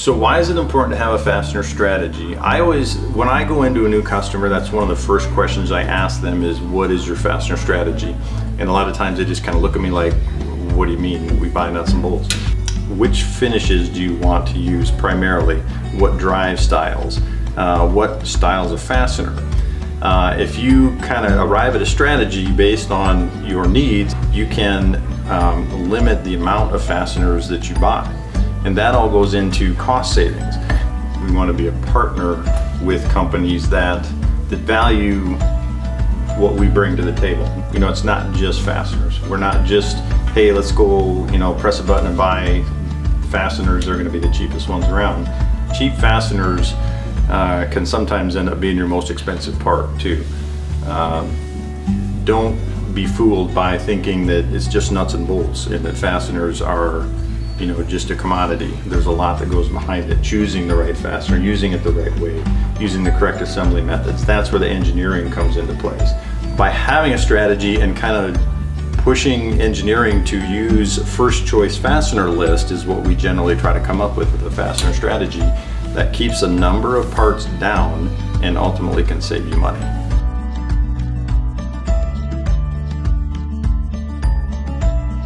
So why is it important to have a fastener strategy? When I go into a new customer, that's one of the first questions I ask them is, what is your fastener strategy? And a lot of times they just kind of look at me like, what do you mean? We buy nuts and bolts. Which finishes do you want to use primarily? What drive styles? What styles of fastener? If you kind of arrive at a strategy based on your needs, you can limit the amount of fasteners that you buy. And that all goes into cost savings. We want to be a partner with companies that value what we bring to the table. You know, it's not just fasteners. We're not just, hey, let's go, press a button and buy fasteners. They're going to be the cheapest ones around. Cheap fasteners can sometimes end up being your most expensive part too. Don't be fooled by thinking that it's just nuts and bolts and that fasteners are just a commodity. There's a lot that goes behind it. Choosing the right fastener, using it the right way, using the correct assembly methods. That's where the engineering comes into place. By having a strategy and kind of pushing engineering to use first choice fastener list is what we generally try to come up with a fastener strategy that keeps a number of parts down and ultimately can save you money.